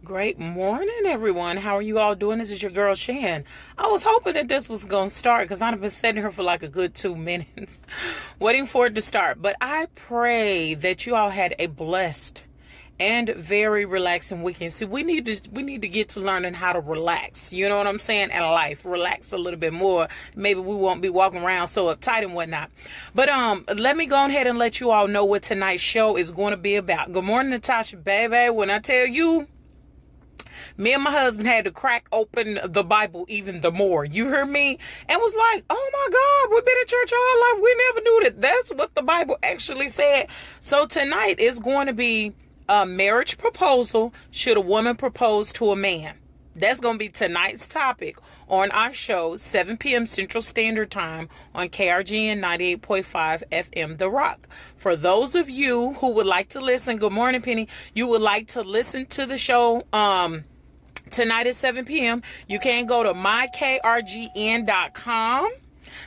Great morning, everyone. How are you all doing? This is your girl, Shan. I was hoping that this was going to start because I've been sitting here for like a good 2 minutes waiting for it to start. But I pray that you all had a blessed and very relaxing weekend. See, we need to get to learning how to relax. You know what I'm saying? In life, relax a little bit more. Maybe we won't be walking around so uptight and whatnot. But let me go ahead and let you all know what tonight's show is going to be about. Good morning, Natasha, baby. When I tell you, me and my husband had to crack open the Bible even the more. You hear me? And was like, oh my God, we've been in church all our life. We never knew that that's what the Bible actually said. So tonight is going to be a marriage proposal. Should a woman propose to a man? That's going to be tonight's topic on our show, 7 p.m. Central Standard Time on KRGN 98.5 FM, The Rock. For those of you who would like to listen, good morning, Penny, you would like to listen to the show tonight at 7 p.m., you can go to mykrgn.com.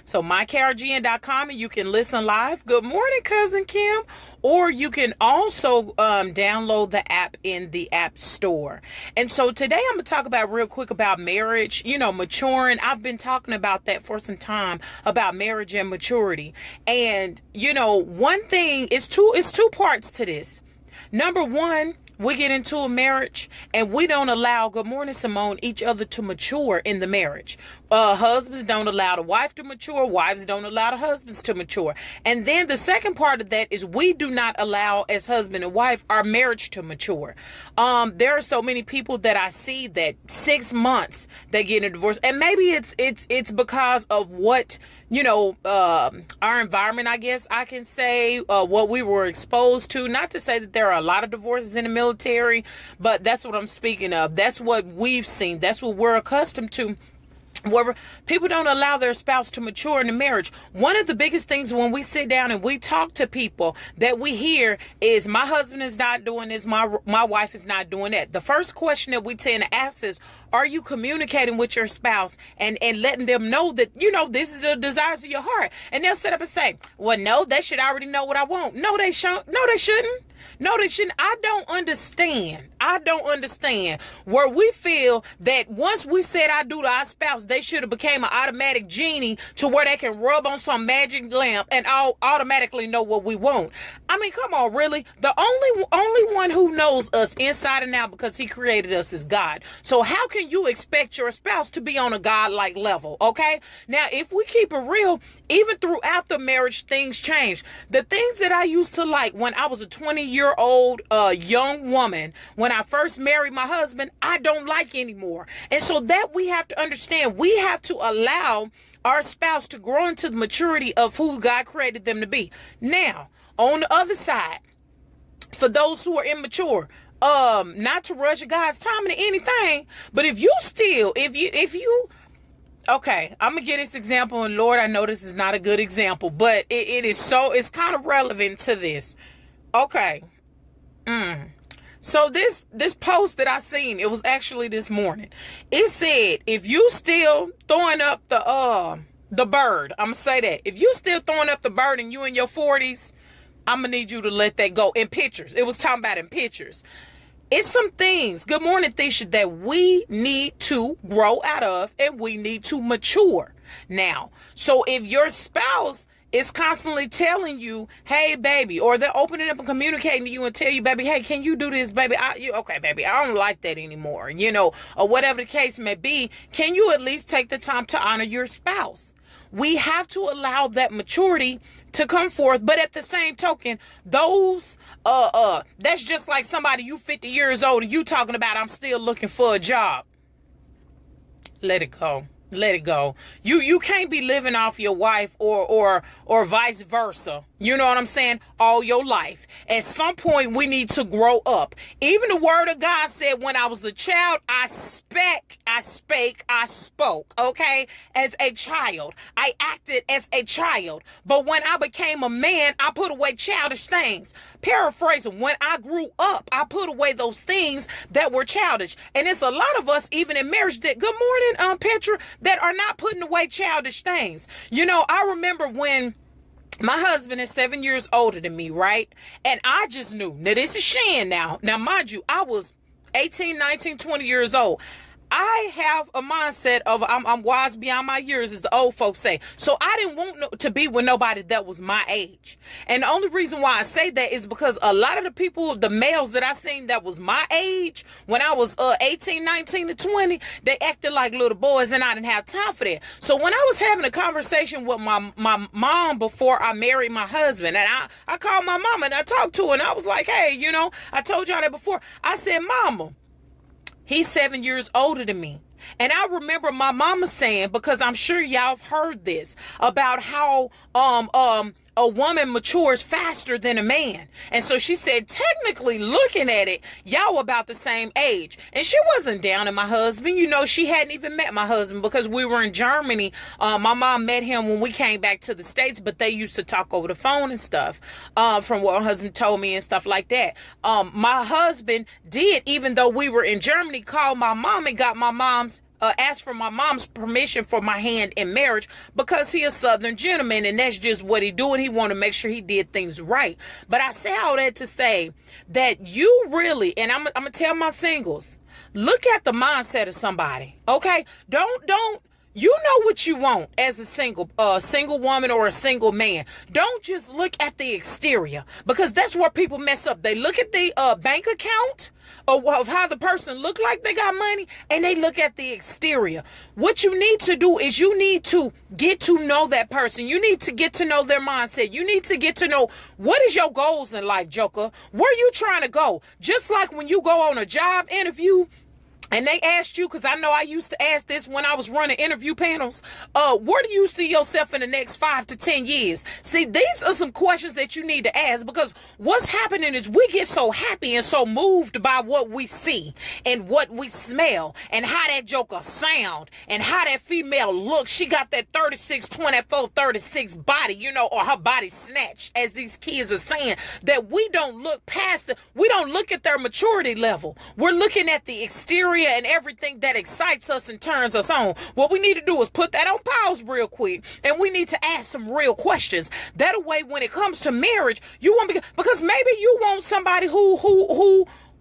So mykrgn.com, and you can listen live. Good morning, Cousin Kim. Or you can also download the app in the App Store. And so today I'm going to talk about real quick about marriage, maturing. I've been talking about that for some time, about marriage and maturity. And, one thing is two parts to this. Number one, we get into a marriage and we don't allow, good morning, Simone, each other to mature in the marriage. Husbands don't allow the wife to mature. Wives don't allow the husbands to mature. And then the second part of that is we do not allow, as husband and wife, our marriage to mature. There are so many people that I see that 6 months they get a divorce. And maybe it's because of what, our environment, I guess I can say, what we were exposed to. Not to say that there are a lot of divorces in the military, but that's what I'm speaking of. That's what we've seen. That's what we're accustomed to, where people don't allow their spouse to mature in the marriage. One of the biggest things when we sit down and we talk to people that we hear is, my husband is not doing this, my wife is not doing that. The first question that we tend to ask is, are you communicating with your spouse and letting them know that, this is the desires of your heart? And they'll sit up and say, well, no, they should already know what I want. No, they shouldn't. No, they shouldn't. I don't understand where we feel that once we said I do to our spouse, they should have became an automatic genie to where they can rub on some magic lamp and all automatically know what we want. I mean, come on, really? The only one who knows us inside and out, because he created us, is God. So how can you expect your spouse to be on a God-like level? Okay. Now, if we keep it real, even throughout the marriage, things change. The things that I used to like when I was a 20-year-old young woman, when I first married my husband, I don't like anymore. And so that we have to understand, we have to allow our spouse to grow into the maturity of who God created them to be. Now, on the other side, for those who are immature, not to rush God's time into anything, but if you okay, I'm going to give this example, and Lord, I know this is not a good example, but it's kind of relevant to this. Okay. So this post that I seen, it was actually this morning. It said, if you still throwing up the bird, I'm going to say that. If you still throwing up the bird and you in your 40s, I'm going to need you to let that go. In pictures. It was talking about in pictures. It's some things, good morning, Thisha, that we need to grow out of and we need to mature. Now, so if your spouse is constantly telling you, hey, baby, or they're opening up and communicating to you and tell you, baby, hey, can you do this, baby? Okay, baby, I don't like that anymore, or whatever the case may be. Can you at least take the time to honor your spouse? We have to allow that maturity to come forth, but at the same token, those that's just like somebody, you 50 years old and you talking about, I'm still looking for a job. Let it go. Let it go. You can't be living off your wife or vice versa. You know what I'm saying? All your life. At some point, we need to grow up. Even the word of God said, when I was a child, I spoke, okay? As a child. I acted as a child. But when I became a man, I put away childish things. Paraphrasing, when I grew up, I put away those things that were childish. And it's a lot of us, even in marriage, that, good morning, Petra, that are not putting away childish things. I remember when my husband is 7 years older than me, right? And I just knew. Now, this is Shan now. Now, mind you, I was 18, 19, 20 years old. I have a mindset of I'm wise beyond my years, as the old folks say. So I didn't want to be with nobody that was my age. And the only reason why I say that is because a lot of the people, the males that I seen that was my age when I was 18, 19 to 20, they acted like little boys, and I didn't have time for that. So when I was having a conversation with my mom before I married my husband, and I called my mama and I talked to her, and I was like, hey, you know, I told y'all that before. I said, Mama, he's 7 years older than me. And I remember my mama saying, because I'm sure y'all have heard this, about how a woman matures faster than a man. And so she said, technically looking at it, y'all about the same age. And she wasn't down on my husband. You know, she hadn't even met my husband because we were in Germany. My mom met him when we came back to the States, but they used to talk over the phone and stuff, from what my husband told me and stuff like that. My husband did, even though we were in Germany, call my mom and got my mom's asked for my mom's permission for my hand in marriage, because he a Southern gentleman, and that's just what he do, and he want to make sure he did things right. But I say all that to say that you really, and I'm gonna tell my singles, look at the mindset of somebody. Okay, don't. You know what you want as a single woman or a single man. Don't just look at the exterior, because that's where people mess up. They look at the bank account of how the person look like they got money, and they look at the exterior. What you need to do is you need to get to know that person. You need to get to know their mindset. You need to get to know, what is your goals in life, Joker? Where you trying to go? Just like when you go on a job interview, and they asked you, because I know I used to ask this when I was running interview panels, where do you see yourself in the next 5 to 10 years? See, these are some questions that you need to ask, because what's happening is we get so happy and so moved by what we see and what we smell and how that joker sound and how that female looks. She got that 36, 24, 36 body, you know, or her body snatched, as these kids are saying, that we don't look past we don't look at their maturity level. We're looking at the exterior and everything that excites us and turns us on. What we need to do is put that on pause real quick, and we need to ask some real questions. That way, when it comes to marriage, you won't be, because maybe you want somebody who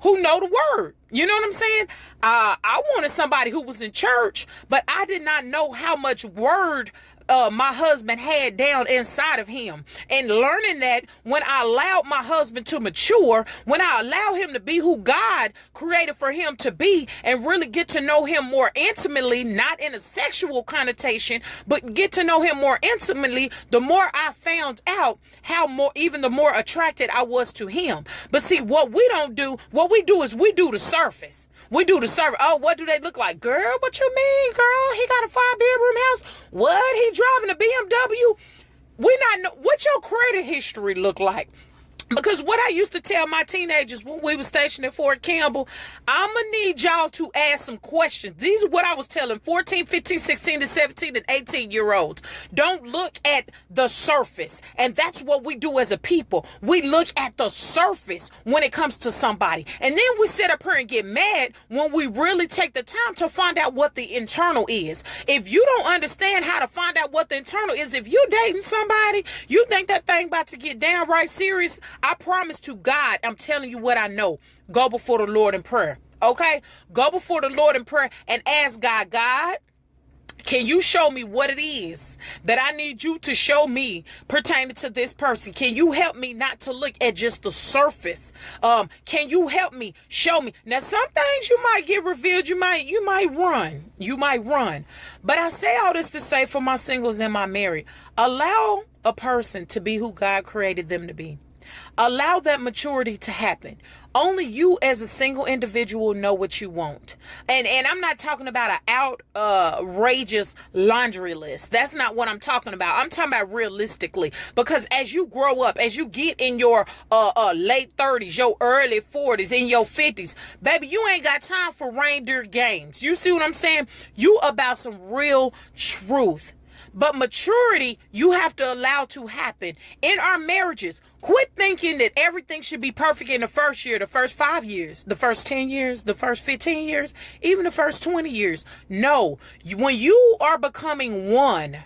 know the word. You know what I'm saying? I wanted somebody who was in church, but I did not know how much word my husband had down inside of him. And learning that, when I allowed my husband to mature, when I allow him to be who God created for him to be, and really get to know him more intimately, not in a sexual connotation, but get to know him more intimately, the more I found out even the more attracted I was to him. But see, what we do is we do the surface. We do the surface. Oh, what do they look like? Girl, what you mean, girl? He got a 5-bedroom house. What? He driving a BMW? We not know what your credit history look like. Because what I used to tell my teenagers when we were stationed at Fort Campbell, I'm going to need y'all to ask some questions. These are what I was telling 14, 15, 16 to 17 and 18-year-olds. Don't look at the surface. And that's what we do as a people. We look at the surface when it comes to somebody. And then we sit up here and get mad when we really take the time to find out what the internal is. If you don't understand how to find out what the internal is, if you're dating somebody, you think that thing about to get downright serious, I promise to God, I'm telling you what I know. Go before the Lord in prayer. Okay? Go before the Lord in prayer and ask God, can you show me what it is that I need you to show me pertaining to this person? Can you help me not to look at just the surface? Can you help me? Show me. Now, some things you might get revealed. You might run. But I say all this to say, for my singles and my married, allow a person to be who God created them to be. Allow that maturity to happen. Only you as a single individual know what you want. And I'm not talking about an outrageous laundry list. That's not what I'm talking about. I'm talking about realistically. Because as you grow up, as you get in your late 30s, your early 40s, in your 50s, baby, you ain't got time for reindeer games. You see what I'm saying? You about some real truth. But maturity, you have to allow to happen in our marriages. Quit thinking that everything should be perfect in the first year, the first 5 years, the first 10 years, the first 15 years, even the first 20 years. No, when you are becoming one,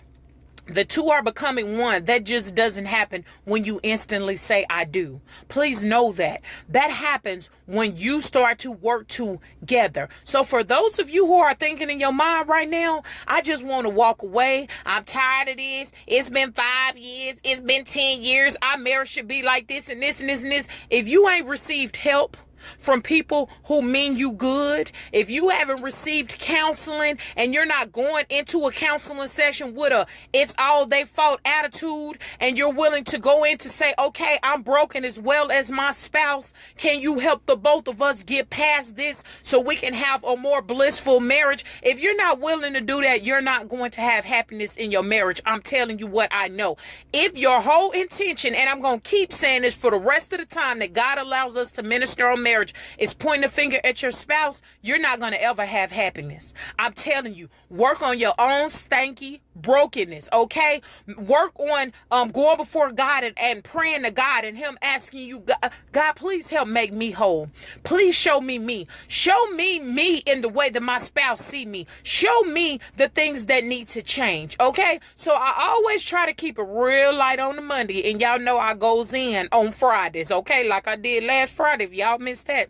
The two are becoming one. That just doesn't happen when you instantly say, I do. Please know that. That happens when you start to work together. So for those of you who are thinking in your mind right now, I just want to walk away. I'm tired of this. It's been 5 years. It's been 10 years. Our marriage should be like this and this and this and this. If you ain't received help from people who mean you good, if you haven't received counseling and you're not going into a counseling session with a it's all they fault attitude, and you're willing to go in to say, okay, I'm broken as well as my spouse, can you help the both of us get past this so we can have a more blissful marriage? If you're not willing to do that, you're not going to have happiness in your marriage. I'm telling you what I know. If your whole intention, and I'm going to keep saying this for the rest of the time that God allows us to minister on marriage, is pointing a finger at your spouse, you're not going to ever have happiness. I'm telling you, work on your own stanky brokenness, okay? Work on going before God and praying to God and him asking you, God, please help make me whole. Please show me me. Show me me in the way that my spouse see me. Show me the things that need to change, okay? So I always try to keep it real light on the Monday, and y'all know I goes in on Fridays, okay? Like I did last Friday, if y'all missed that.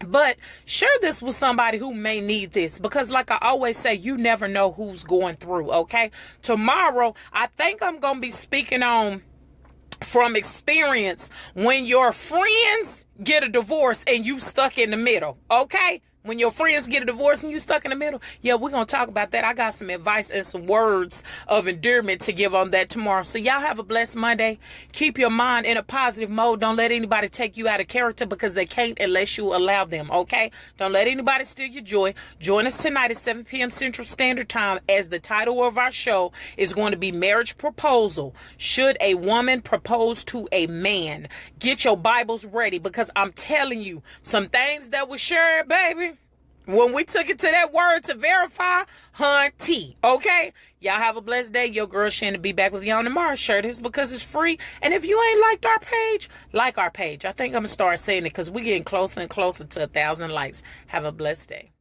But share this with somebody who may need this, because like I always say, you never know who's going through, okay? Tomorrow, I think I'm going to be speaking on from experience when your friends get a divorce and you stuck in the middle, okay? When your friends get a divorce and you stuck in the middle. Yeah, we're going to talk about that. I got some advice and some words of endearment to give on that tomorrow. So y'all have a blessed Monday. Keep your mind in a positive mode. Don't let anybody take you out of character, because they can't unless you allow them, okay? Don't let anybody steal your joy. Join us tonight at 7 p.m. Central Standard Time, as the title of our show is going to be Marriage Proposal. Should a woman propose to a man? Get your Bibles ready, because I'm telling you, some things that were shared, baby, when we took it to that word to verify, hunty, okay? Y'all have a blessed day. Your girl Shannon be back with y'all tomorrow. Share this because it's free. And if you ain't liked our page, like our page. I think I'm going to start saying it because we're getting closer and closer to 1,000 likes. Have a blessed day.